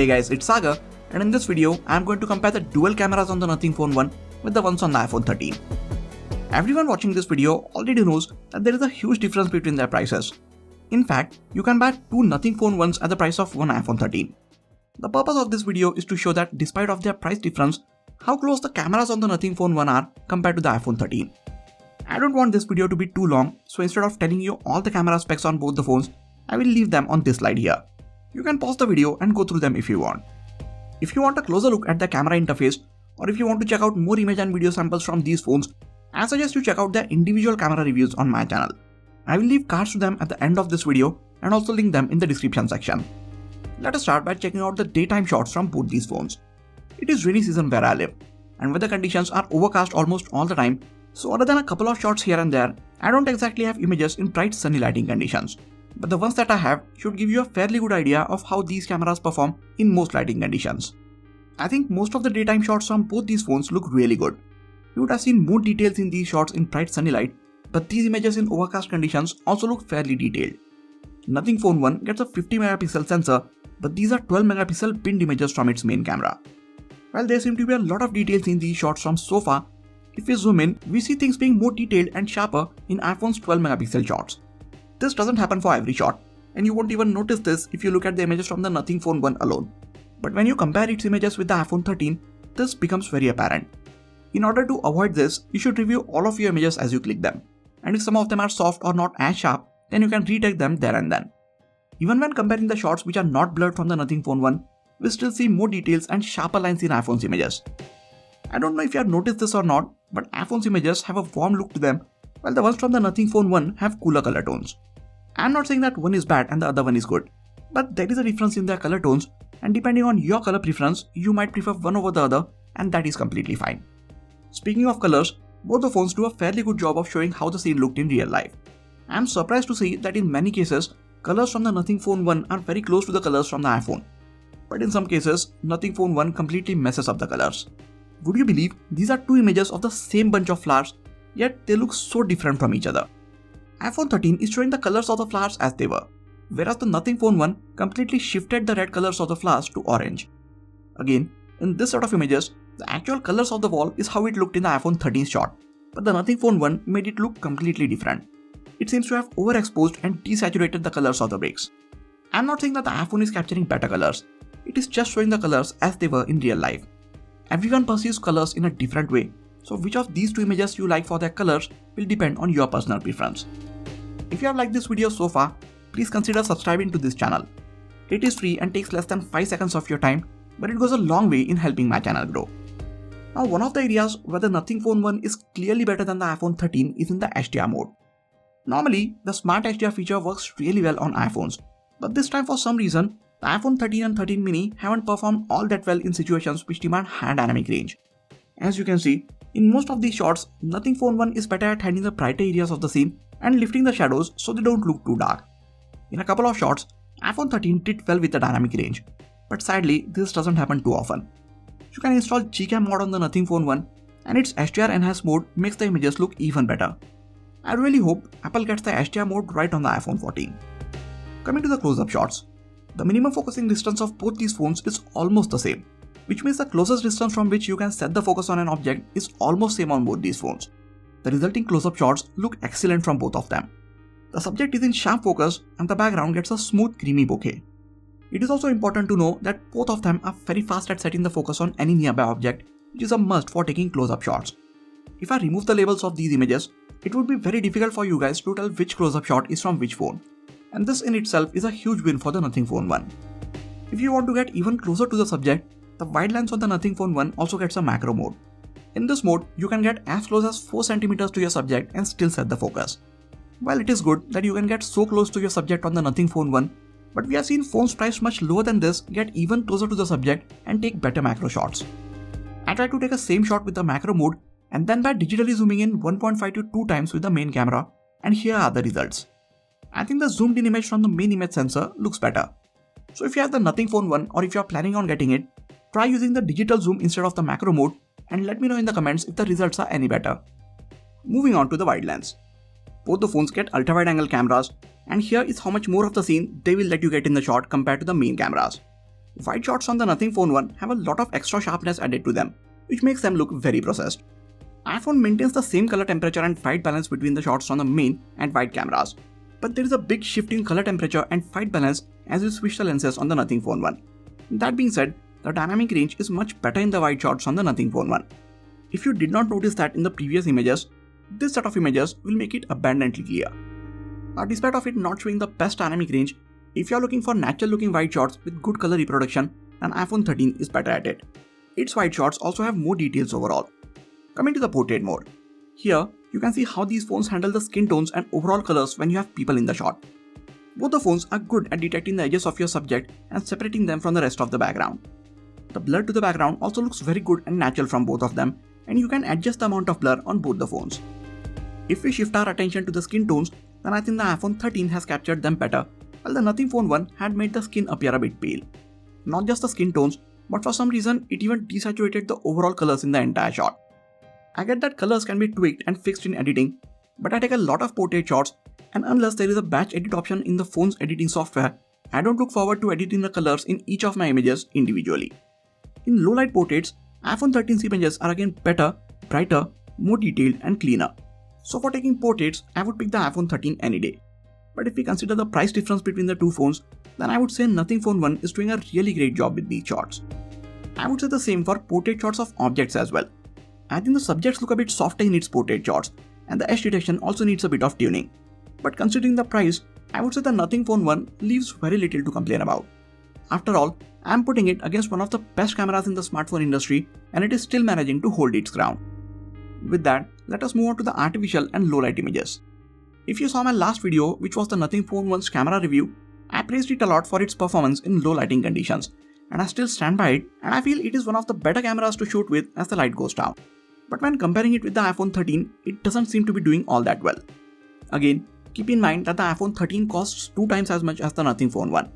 Hey guys, it's Sagar, and in this video, I am going to compare the dual cameras on the Nothing Phone 1 with the ones on the iPhone 13. Everyone watching this video already knows that there is a huge difference between their prices. In fact, you can buy two Nothing Phone 1s at the price of one iPhone 13. The purpose of this video is to show that despite of their price difference, how close the cameras on the Nothing Phone 1 are compared to the iPhone 13. I don't want this video to be too long, so instead of telling you all the camera specs on both the phones, I will leave them on this slide here. You can pause the video and go through them if you want. If you want a closer look at the camera interface, or if you want to check out more image and video samples from these phones, I suggest you check out their individual camera reviews on my channel. I will leave cards to them at the end of this video and also link them in the description section. Let us start by checking out the daytime shots from both these phones. It is rainy season where I live, and weather conditions are overcast almost all the time, so other than a couple of shots here and there, I don't exactly have images in bright sunny lighting conditions. But the ones that I have should give you a fairly good idea of how these cameras perform in most lighting conditions. I think most of the daytime shots from both these phones look really good. You would have seen more details in these shots in bright sunny light, but these images in overcast conditions also look fairly detailed. Nothing Phone 1 gets a 50 megapixel sensor, but these are 12 megapixel pinned images from its main camera. While there seem to be a lot of details in these shots from so far, if we zoom in, we see things being more detailed and sharper in iPhone's 12 megapixel shots. This doesn't happen for every shot, and you won't even notice this if you look at the images from the Nothing Phone 1 alone. But when you compare its images with the iPhone 13, this becomes very apparent. In order to avoid this, you should review all of your images as you click them, and if some of them are soft or not as sharp, then you can retake them there and then. Even when comparing the shots which are not blurred from the Nothing Phone 1, we still see more details and sharper lines in iPhone's images. I don't know if you have noticed this or not, but iPhone's images have a warm look to them, while the ones from the Nothing Phone 1 have cooler color tones. I'm not saying that one is bad and the other one is good, but there is a difference in their color tones, and depending on your color preference, you might prefer one over the other, and that is completely fine. Speaking of colors, both the phones do a fairly good job of showing how the scene looked in real life. I'm surprised to see that in many cases, colors from the Nothing Phone 1 are very close to the colors from the iPhone. But in some cases, Nothing Phone 1 completely messes up the colors. Would you believe these are two images of the same bunch of flowers, yet they look so different from each other? iPhone 13 is showing the colors of the flowers as they were, whereas the Nothing Phone 1 completely shifted the red colors of the flowers to orange. Again, in this set of images, the actual colors of the wall is how it looked in the iPhone 13 shot, but the Nothing Phone 1 made it look completely different. It seems to have overexposed and desaturated the colors of the bricks. I'm not saying that the iPhone is capturing better colors, it is just showing the colors as they were in real life. Everyone perceives colors in a different way, so which of these two images you like for their colors will depend on your personal preference. If you have liked this video so far, please consider subscribing to this channel. It is free and takes less than 5 seconds of your time, but it goes a long way in helping my channel grow. Now, one of the areas where the Nothing Phone 1 is clearly better than the iPhone 13 is in the HDR mode. Normally, the Smart HDR feature works really well on iPhones, but this time for some reason, the iPhone 13 and 13 mini haven't performed all that well in situations which demand high dynamic range. As you can see, in most of these shots, Nothing Phone 1 is better at hiding the brighter areas of the scene and lifting the shadows so they don't look too dark. In a couple of shots, iPhone 13 did well with the dynamic range, but sadly this doesn't happen too often. You can install Gcam mod on the Nothing Phone 1, and its HDR enhanced mode makes the images look even better. I really hope Apple gets the HDR mode right on the iPhone 14. Coming to the close-up shots, the minimum focusing distance of both these phones is almost the same, which means the closest distance from which you can set the focus on an object is almost same on both these phones. The resulting close-up shots look excellent from both of them. The subject is in sharp focus and the background gets a smooth creamy bokeh. It is also important to know that both of them are very fast at setting the focus on any nearby object, which is a must for taking close-up shots. If I remove the labels of these images, it would be very difficult for you guys to tell which close-up shot is from which phone. And this in itself is a huge win for the Nothing Phone 1. If you want to get even closer to the subject, the wide lens on the Nothing Phone 1 also gets a macro mode. In this mode, you can get as close as 4 cm to your subject and still set the focus. While it is good that you can get so close to your subject on the Nothing Phone 1, but we have seen phones priced much lower than this get even closer to the subject and take better macro shots. I tried to take a same shot with the macro mode and then by digitally zooming in 1.5 to 2 times with the main camera, and here are the results. I think the zoomed in image from the main image sensor looks better. So if you have the Nothing Phone 1 or if you are planning on getting it, try using the digital zoom instead of the macro mode and let me know in the comments if the results are any better. Moving on to the wide lens. Both the phones get ultra wide angle cameras, and here is how much more of the scene they will let you get in the shot compared to the main cameras. Wide shots on the Nothing Phone 1 have a lot of extra sharpness added to them, which makes them look very processed. iPhone maintains the same color temperature and white balance between the shots from the main and wide cameras, but there is a big shift in color temperature and white balance as you switch the lenses on the Nothing Phone 1. That being said, the dynamic range is much better in the wide shots on the Nothing Phone 1. If you did not notice that in the previous images, this set of images will make it abundantly clear. Now, despite of it not showing the best dynamic range, if you are looking for natural looking wide shots with good color reproduction, then iPhone 13 is better at it. Its wide shots also have more details overall. Coming to the portrait mode. Here, you can see how these phones handle the skin tones and overall colors when you have people in the shot. Both the phones are good at detecting the edges of your subject and separating them from the rest of the background. The blur to the background also looks very good and natural from both of them, and you can adjust the amount of blur on both the phones. If we shift our attention to the skin tones, then I think the iPhone 13 has captured them better, while the Nothing Phone 1 had made the skin appear a bit pale. Not just the skin tones, but for some reason it even desaturated the overall colors in the entire shot. I get that colors can be tweaked and fixed in editing, but I take a lot of portrait shots, and unless there is a batch edit option in the phone's editing software, I don't look forward to editing the colors in each of my images individually. In low light portraits, iPhone 13's images are again better, brighter, more detailed and cleaner. So for taking portraits, I would pick the iPhone 13 any day. But if we consider the price difference between the two phones, then I would say Nothing Phone 1 is doing a really great job with these shots. I would say the same for portrait shots of objects as well. I think the subjects look a bit softer in its portrait shots, and the edge detection also needs a bit of tuning. But considering the price, I would say the Nothing Phone 1 leaves very little to complain about. After all, I am putting it against one of the best cameras in the smartphone industry, and it is still managing to hold its ground. With that, let us move on to the artificial and low light images. If you saw my last video, which was the Nothing Phone 1's camera review, I praised it a lot for its performance in low lighting conditions, and I still stand by it, and I feel it is one of the better cameras to shoot with as the light goes down. But when comparing it with the iPhone 13, it doesn't seem to be doing all that well. Again, keep in mind that the iPhone 13 costs 2 times as much as the Nothing Phone 1.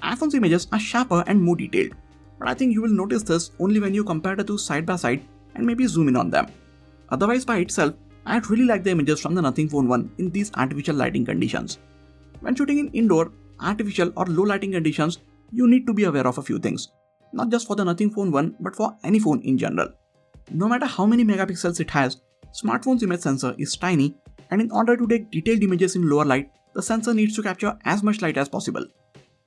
iPhone's images are sharper and more detailed, but I think you will notice this only when you compare the two side by side and maybe zoom in on them. Otherwise, by itself, I really like the images from the Nothing Phone 1 in these artificial lighting conditions. When shooting in indoor, artificial or low lighting conditions, you need to be aware of a few things, not just for the Nothing Phone 1 but for any phone in general. No matter how many megapixels it has, smartphone's image sensor is tiny, and in order to take detailed images in lower light, the sensor needs to capture as much light as possible.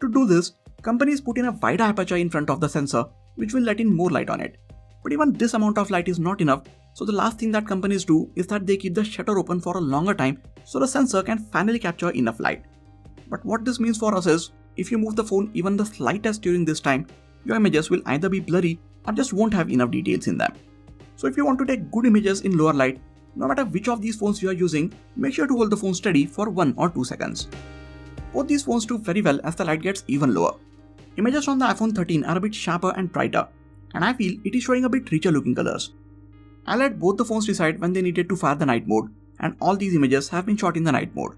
To do this, companies put in a wider aperture in front of the sensor, which will let in more light on it. But even this amount of light is not enough, so the last thing that companies do is that they keep the shutter open for a longer time so the sensor can finally capture enough light. But what this means for us is, if you move the phone even the slightest during this time, your images will either be blurry or just won't have enough details in them. So if you want to take good images in lower light, no matter which of these phones you are using, make sure to hold the phone steady for 1 or 2 seconds. Both these phones do very well as the light gets even lower. Images from the iPhone 13 are a bit sharper and brighter, and I feel it is showing a bit richer looking colors. I let both the phones decide when they needed to fire the night mode, and all these images have been shot in the night mode.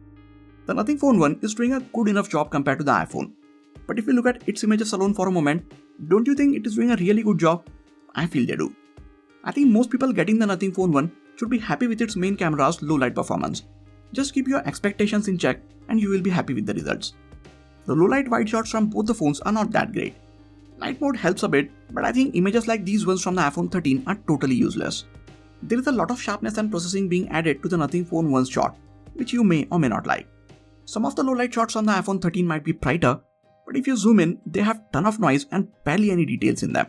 The Nothing Phone 1 is doing a good enough job compared to the iPhone. But if you look at its images alone for a moment, don't you think it is doing a really good job? I feel they do. I think most people getting the Nothing Phone 1 should be happy with its main camera's low light performance. Just keep your expectations in check and you will be happy with the results. The low light wide shots from both the phones are not that great. Night mode helps a bit, but I think images like these ones from the iPhone 13 are totally useless. There is a lot of sharpness and processing being added to the Nothing Phone 1's shot, which you may or may not like. Some of the low light shots on the iPhone 13 might be brighter, but if you zoom in, they have ton of noise and barely any details in them.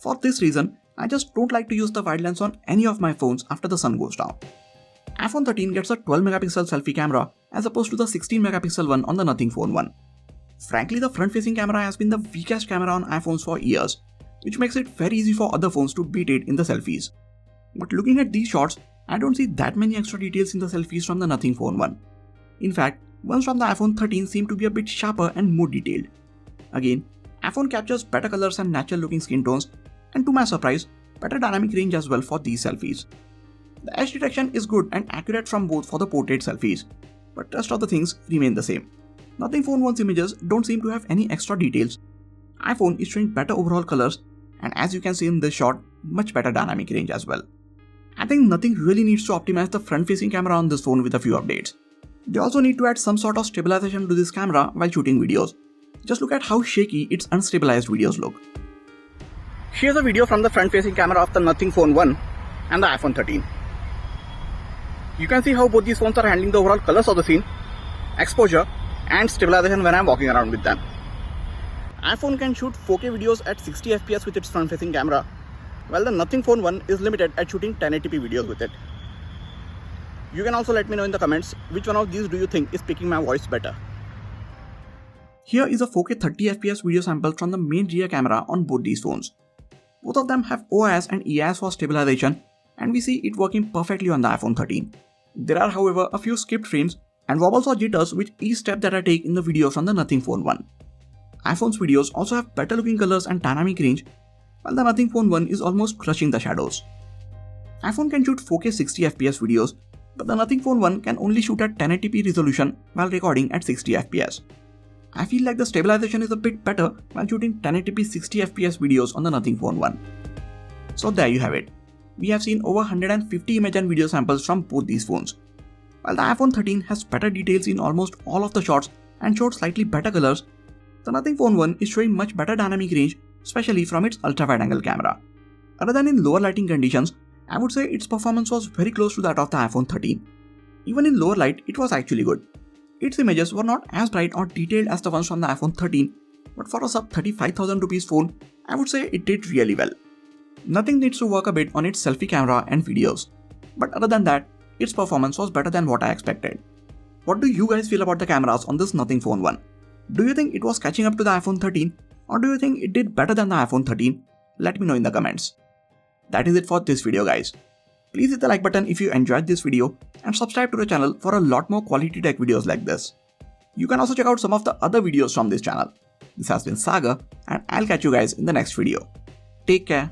For this reason, I just don't like to use the wide lens on any of my phones after the sun goes down. iPhone 13 gets a 12 megapixel selfie camera as opposed to the 16 megapixel one on the Nothing Phone 1. Frankly, the front-facing camera has been the weakest camera on iPhones for years, which makes it very easy for other phones to beat it in the selfies. But looking at these shots, I don't see that many extra details in the selfies from the Nothing Phone 1. In fact, ones from the iPhone 13 seem to be a bit sharper and more detailed. Again, iPhone captures better colors and natural looking skin tones, and to my surprise, better dynamic range as well for these selfies. The edge detection is good and accurate from both for the portrait selfies, but rest of the things remain the same. Nothing Phone 1's images don't seem to have any extra details. iPhone is showing better overall colors, and as you can see in this shot, much better dynamic range as well. I think Nothing really needs to optimize the front-facing camera on this phone with a few updates. They also need to add some sort of stabilization to this camera while shooting videos. Just look at how shaky its unstabilized videos look. Here's a video from the front-facing camera of the Nothing Phone 1 and the iPhone 13. You can see how both these phones are handling the overall colors of the scene, exposure and stabilization when I'm walking around with them. iPhone can shoot 4K videos at 60 FPS with its front-facing camera, while the Nothing Phone 1 is limited at shooting 1080p videos with it. You can also let me know in the comments which one of these do you think is picking my voice better. Here is a 4K 30fps video sample from the main rear camera on both these phones. Both of them have OIS and EIS for stabilization, and we see it working perfectly on the iPhone 13. There are however a few skipped frames and wobbles or jitters with each step that I take in the video from the Nothing Phone 1. iPhone's videos also have better looking colors and dynamic range, while the Nothing Phone 1 is almost crushing the shadows. iPhone can shoot 4K 60fps videos, but the Nothing Phone 1 can only shoot at 1080p resolution while recording at 60fps. I feel like the stabilization is a bit better while shooting 1080p 60fps videos on the Nothing Phone 1. So there you have it. We have seen over 150 image and video samples from both these phones. While the iPhone 13 has better details in almost all of the shots and showed slightly better colors, the Nothing Phone 1 is showing much better dynamic range, especially from its ultra-wide-angle camera. Other than in lower lighting conditions, I would say its performance was very close to that of the iPhone 13. Even in lower light, it was actually good. Its images were not as bright or detailed as the ones from the iPhone 13, but for a sub 35,000 rupees phone, I would say it did really well. Nothing needs to work a bit on its selfie camera and videos, but other than that, its performance was better than what I expected. What do you guys feel about the cameras on this Nothing Phone 1? Do you think it was catching up to the iPhone 13, or do you think it did better than the iPhone 13? Let me know in the comments. That is it for this video guys. Please hit the like button if you enjoyed this video and subscribe to the channel for a lot more quality tech videos like this. You can also check out some of the other videos from this channel. This has been Sagar and I'll catch you guys in the next video. Take care.